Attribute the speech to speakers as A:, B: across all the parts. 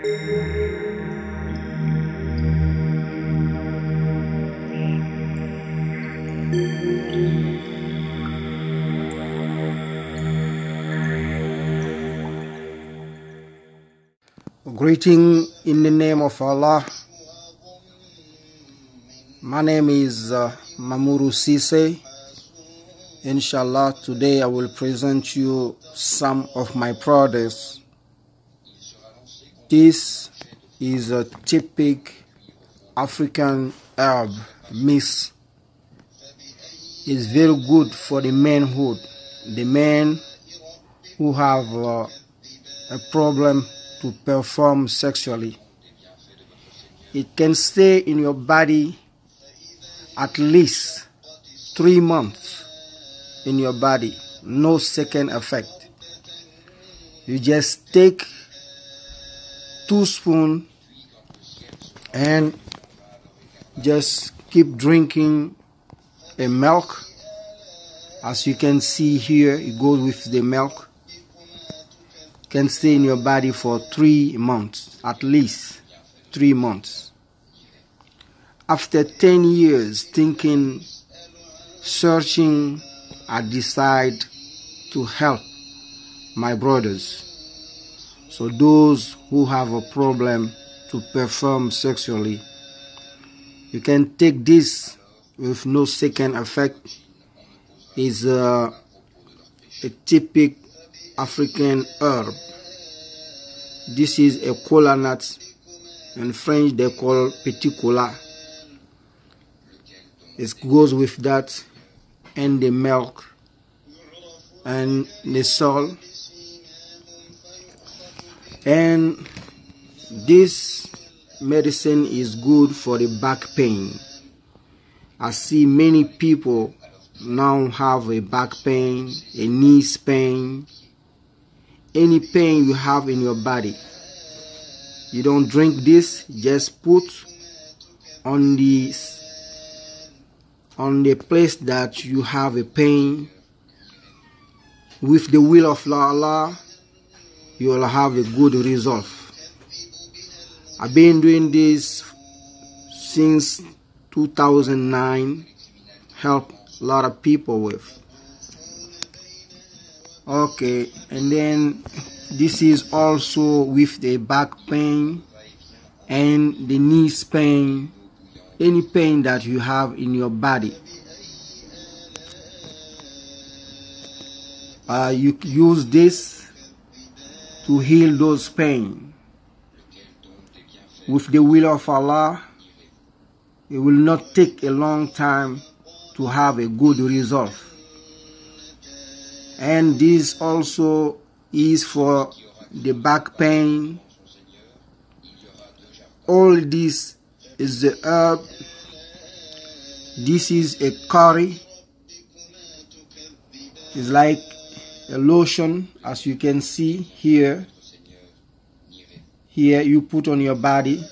A: Greeting in the name of Allah. My name is Mamoru Cisse. Inshallah, today I will present you some of my products. This is a typical African herb mix. It's very good for the manhood, the men who have a problem to perform sexually. It can stay in your body at least 3 months in your body, no second effect. You just take 2 spoons and just keep drinking a milk. As you can see here, it goes with the milk. Can stay in your body for 3 months, at least 3 months. After 10 years thinking, searching, I decide to help my brothers. So those who have a problem to perform sexually, you can take this with no second effect. It's a typical African herb. This is a cola nut. In French they call petit cola. It goes with that and the milk and the salt. And this medicine is good for the back pain. I see many people now have a back pain, a knees pain, any pain you have in your body. You don't drink this, just put on the place that you have a pain. With the will of Allah, you will have a good result. I've been doing this since 2009, help a lot of people with. Okay, and then this is also with the back pain and the knees pain, any pain that you have in your body. You use this to heal those pain. With the will of Allah, it will not take a long time to have a good result. And this also is for the back pain. All this is the herb. This is a curry. It's like a lotion, as you can see here. Here you put on your body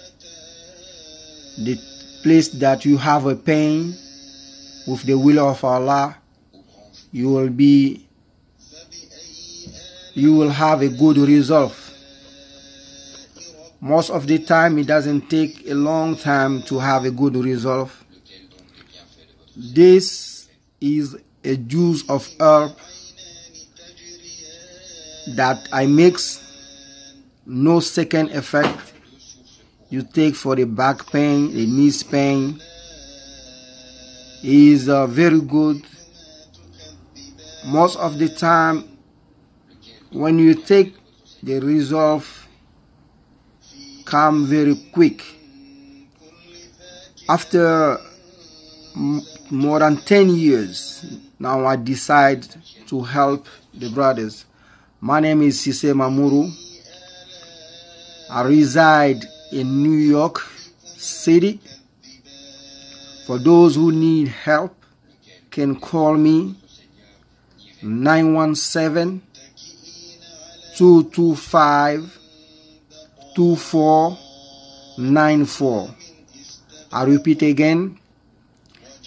A: the place that you have a pain. With the will of Allah, you will have a good result. Most of the time it doesn't take a long time to have a good result. This is a juice of herb that I mix, no second effect. You take for the back pain, the knees pain. Is very good. Most of the time when you take, the result come very quick. After more than 10 years now, I decide to help the brothers. My name is Cisse Mamoru. I reside in New York City. For those who need help, can call me 917-225-2494. I repeat again,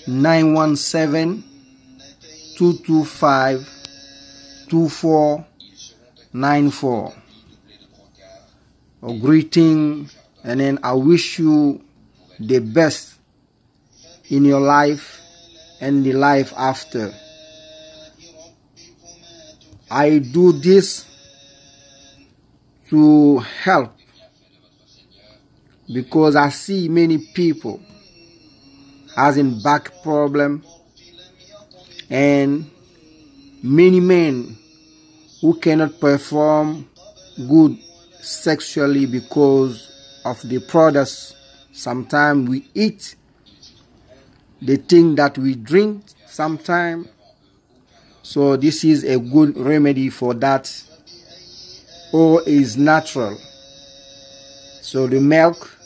A: 917-225-2494. a greeting, and then I wish you the best in your life and the life after. I do this to help because I see many people having back problem and many men who cannot perform good sexually because of the products sometimes we eat, the thing that we drink sometimes. So this is a good remedy for that, or is natural. So the milk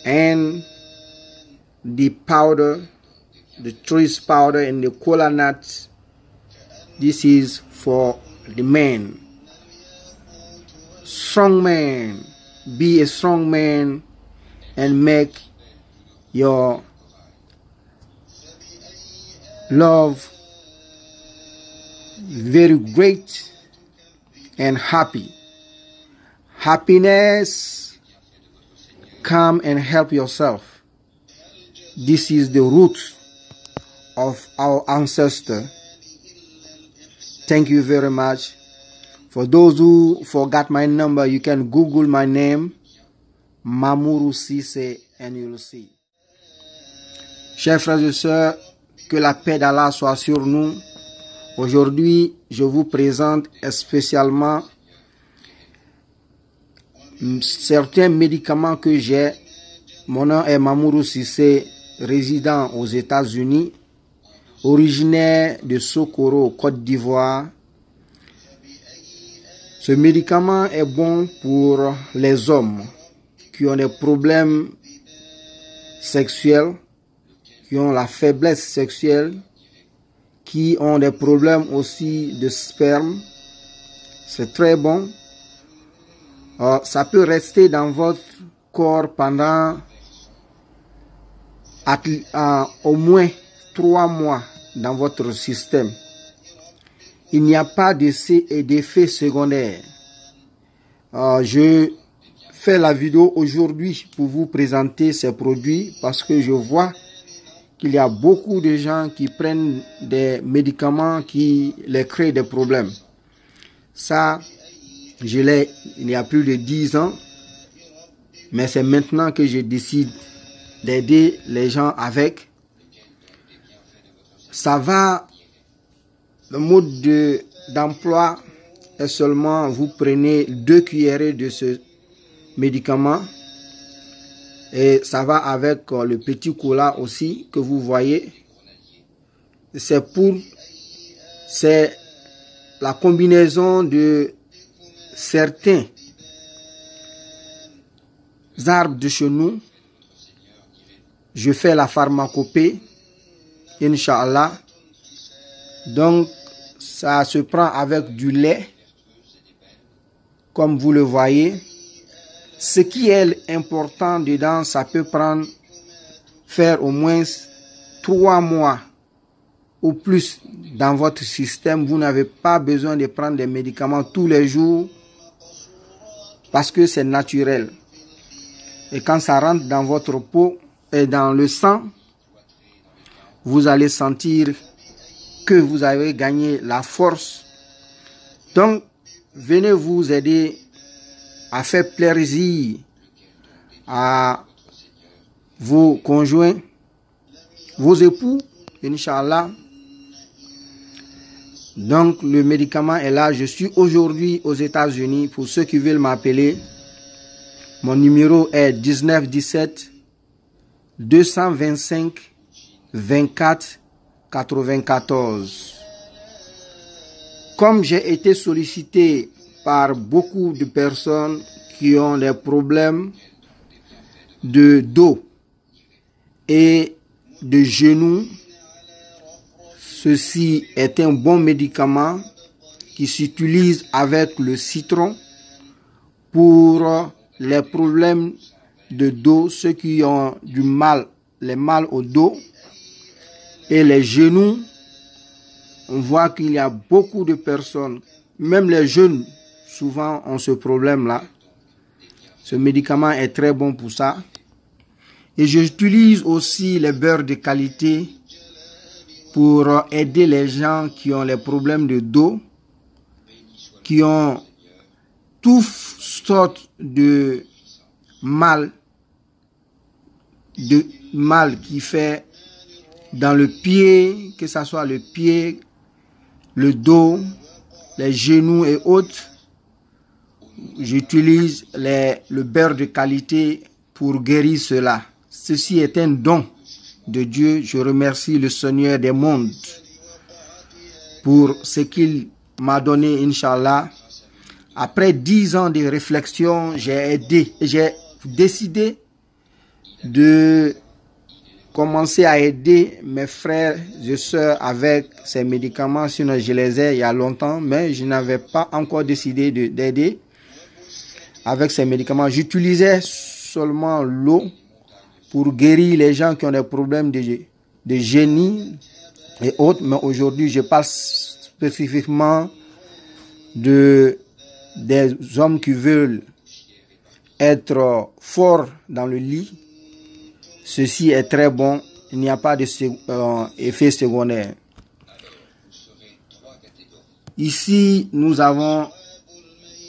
A: and the powder, the trees powder and the cola nuts, this is for the man. Strong man, be a strong man and make your love very great and happy. Happiness, come and help yourself. This is the root of our ancestor. Thank you very much. For those who forgot my number, you can Google my name, Mamourou Cissé, and you'll see. Chers frères et sœurs, que la paix d'Allah soit sur nous. Aujourd'hui, je vous présente spécialement certains médicaments que j'ai. Mon nom est Mamourou Cissé, résident aux États-Unis, originaire de Sokoro, Côte d'Ivoire. Ce médicament est bon pour les hommes qui ont des problèmes sexuels, qui ont la faiblesse sexuelle, qui ont des problèmes aussi de sperme. C'est très bon. Ça peut rester dans votre corps pendant au moins 3 mois dans votre système. Il n'y a pas d'effet secondaire. Je fais la vidéo aujourd'hui pour vous présenter ces produits parce que je vois qu'il y a beaucoup de gens qui prennent des médicaments qui les créent des problèmes. Ça, je l'ai il y a plus de 10 ans, mais c'est maintenant que je décide d'aider les gens avec. Ça va, le mode d'emploi est seulement vous prenez 2 cuillerées de ce médicament. Et ça va avec le petit cola aussi que vous voyez. C'est la combinaison de certains arbres de chez nous. Je fais la pharmacopée, Inch'Allah. Donc, ça se prend avec du lait, comme vous le voyez. Ce qui est important dedans, ça peut faire au moins 3 mois ou plus dans votre système. Vous n'avez pas besoin de prendre des médicaments tous les jours parce que c'est naturel. Et quand ça rentre dans votre peau et dans le sang, vous allez sentir que vous avez gagné la force. Donc, venez vous aider à faire plaisir à vos conjoints, vos époux, Inch'Allah. Donc, le médicament est là. Je suis aujourd'hui aux États-Unis. Pour ceux qui veulent m'appeler, mon numéro est 1917 225 24 94. Comme j'ai été sollicité par beaucoup de personnes qui ont des problèmes de dos et de genoux, ceci est un bon médicament qui s'utilise avec le citron pour les problèmes de dos, ceux qui ont les mal au dos et les genoux. On voit qu'il y a beaucoup de personnes, même les jeunes, souvent ont ce problème-là. Ce médicament est très bon pour ça. Et j'utilise aussi les beurres de qualité pour aider les gens qui ont les problèmes de dos, qui ont toutes sortes de mal qui fait dans le pied, que ce soit le pied, le dos, les genoux et autres. J'utilise le beurre de qualité pour guérir cela. Ceci est un don de Dieu. Je remercie le Seigneur des mondes pour ce qu'il m'a donné, Inch'Allah. Après 10 ans de réflexion, j'ai décidé de commencer à aider mes frères et sœurs avec ces médicaments. Sinon, je les ai il y a longtemps, mais je n'avais pas encore décidé d'aider avec ces médicaments. J'utilisais seulement l'eau pour guérir les gens qui ont des problèmes de génie et autres. Mais aujourd'hui, je parle spécifiquement des hommes qui veulent être forts dans le lit. Ceci est très bon. Il n'y a pas d'effet secondaire. Ici, nous avons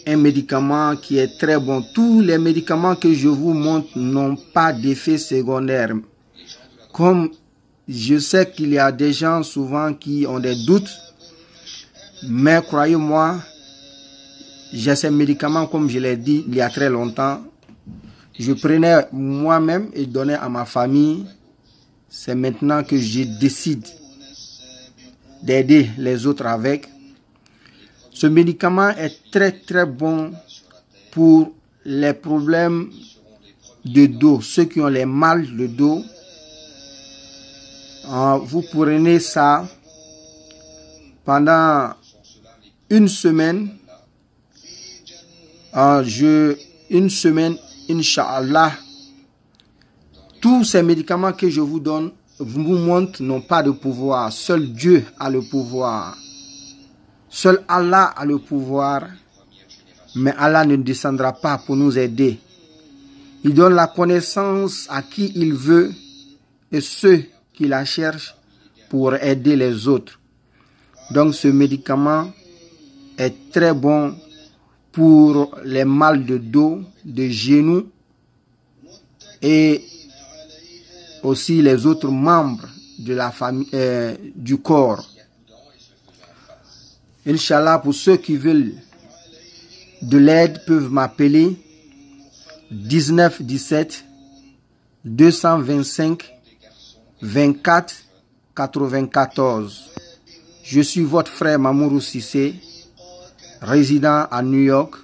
A: un médicament qui est très bon. Tous les médicaments que je vous montre n'ont pas d'effet secondaire. Comme je sais qu'il y a des gens souvent qui ont des doutes, mais croyez-moi, j'ai ces médicaments, comme je l'ai dit il y a très longtemps. Je prenais moi-même et donnais à ma famille. C'est maintenant que je décide d'aider les autres avec. Ce médicament est très très bon pour les problèmes de dos. Ceux qui ont les mal de dos, vous prenez ça pendant une semaine. Une semaine, Inch'Allah. Tous ces médicaments que je vous donne, vous montre, n'ont pas de pouvoir. Seul Dieu a le pouvoir. Seul Allah a le pouvoir. Mais Allah ne descendra pas pour nous aider. Il donne la connaissance à qui il veut et ceux qui la cherchent pour aider les autres. Donc ce médicament est très bon pour les mal de dos, de genoux et aussi les autres membres de la famille, du corps. Inch'Allah, pour ceux qui veulent de l'aide, peuvent m'appeler 19 17 225 24 94. Je suis votre frère Mamourou Cissé, résident à New York,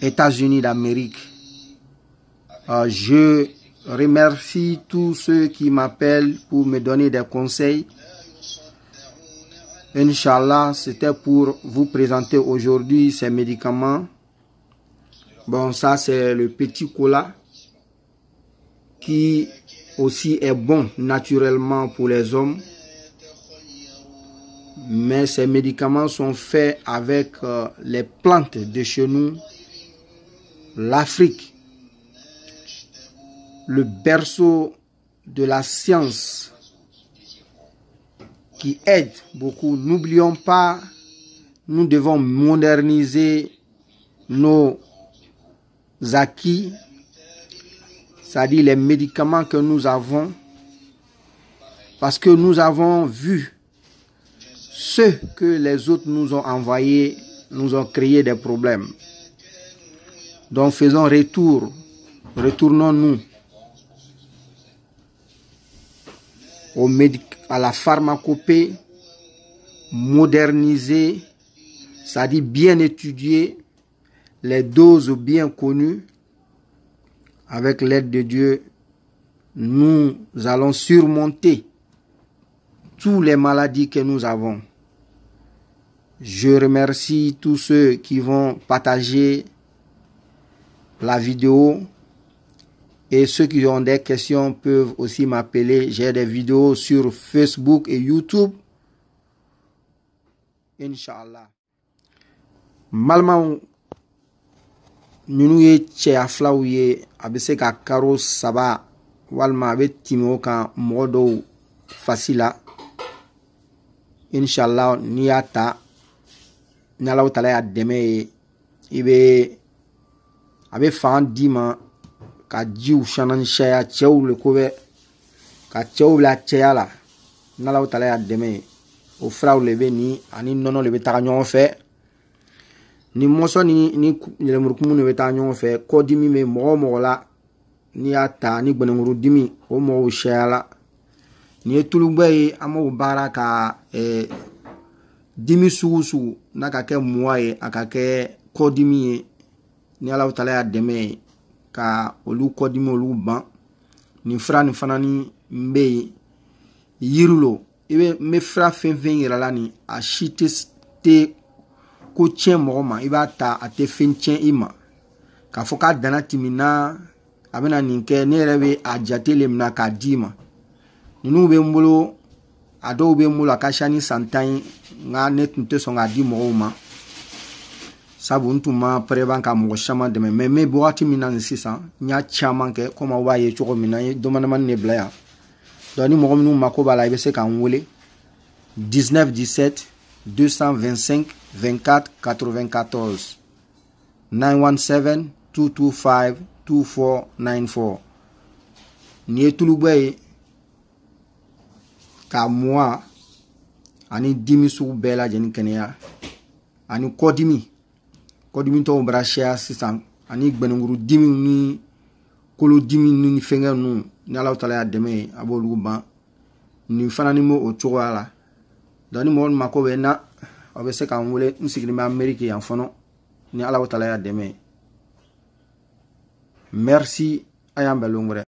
A: États-Unis d'Amérique. Je remercie tous ceux qui m'appellent pour me donner des conseils. Inch'Allah, c'était pour vous présenter aujourd'hui ces médicaments. Bon, ça c'est le petit cola qui aussi est bon naturellement pour les hommes. Mais ces médicaments sont faits avec les plantes de chez nous, l'Afrique, le berceau de la science qui aide beaucoup. N'oublions pas, nous devons moderniser nos acquis, c'est-à-dire les médicaments que nous avons, parce que nous avons vu ceux que les autres nous ont envoyés, nous ont créé des problèmes. Donc faisons retour, retournons-nous à la pharmacopée, modernisée, c'est-à-dire bien étudier, les doses bien connues. Avec l'aide de Dieu, nous allons surmonter toutes les maladies que nous avons. Je remercie tous ceux qui vont partager la vidéo et ceux qui ont des questions peuvent aussi m'appeler. J'ai des vidéos sur Facebook et YouTube. Inch'Allah. Malma ninu ye cɛya filaw ye a bɛ se ka karo 3 walima a bɛ timi o kan mɔgɔ dɔw fasi la inshallah n'i y'a ta ni Alahu Taala y'a dɛmɛ ye a bɛ fanga d'i ma ka jiw sanani caya cɛw le ko bɛ ka cɛw bila cɛya la ni Alahu Taala y'a dɛmɛ ye o furaw le bɛ ni ani nɔnɔ le bɛ taga ɲɔgɔn fɛ ni mɔsɔn ni yɛlɛmurukumu le bɛ taga ɲɔgɔn fɛ kɔdimi bɛ mɔgɔ o mɔgɔ la n'i y'a ta ni gbɛnɛnkɔrɔdimi o mɔgɔw cayala ni ye tulubɛ ye an b'o baara ka dimi sugu n'a ka kɛ muwa ye a ka kɛ kɔdimi ye ni Alahu Taala y'a dɛmɛ ye ka olu kɔdimi olu ban ni fura ni fana ni bɛ yen yiri lo n bɛ fura fɛn fɛn yira la ni a si tɛ ko tiɲɛ mɔgɔ ma i b'a ta a tɛ fɛn tiɲɛ i ma k'a fɔ k'a danna tɛmɛna a bɛna nin kɛ ne yɛrɛ bɛ a jate le minɛ k'a d'i ma ninnu bɛ n bolo a dɔw bɛ n bolo a ka ca ni san 10 ye nka ne tun tɛ sɔn k'a di mɔgɔw ma sabu n tun ma pɛrɛban ka mɔgɔ caman dɛmɛ mais n bɛ wagati min na nin sisan n y'a caman kɛ komi aw b'a ye cogo min na n ye dɔmandɔmani de bila yan donc ni mɔgɔ minnu mako b'a la i bɛ se k'an wele 19 17 225 24 94 917 225 2494 ni ye tulubɛ ye ka muwa ani dimi sugu bɛɛ lajɛlen kɛnɛya ani kɔdimi tɔw bara caya sisan ani gbɛnɛnkuru dimi ni kolodimi ni fɛngɛ ninnu ni Alahu Taala y'a dɛmɛ ye a b'olu ban nin fana ni o cogoya la donc ni mɔgɔ min mako bɛ na a bɛ se k'an wele n sigilen bɛ Amérique yan fɔlɔ ni Alahu Taala y'a dɛmɛ ye merci a y'an bɛn lon wɛrɛ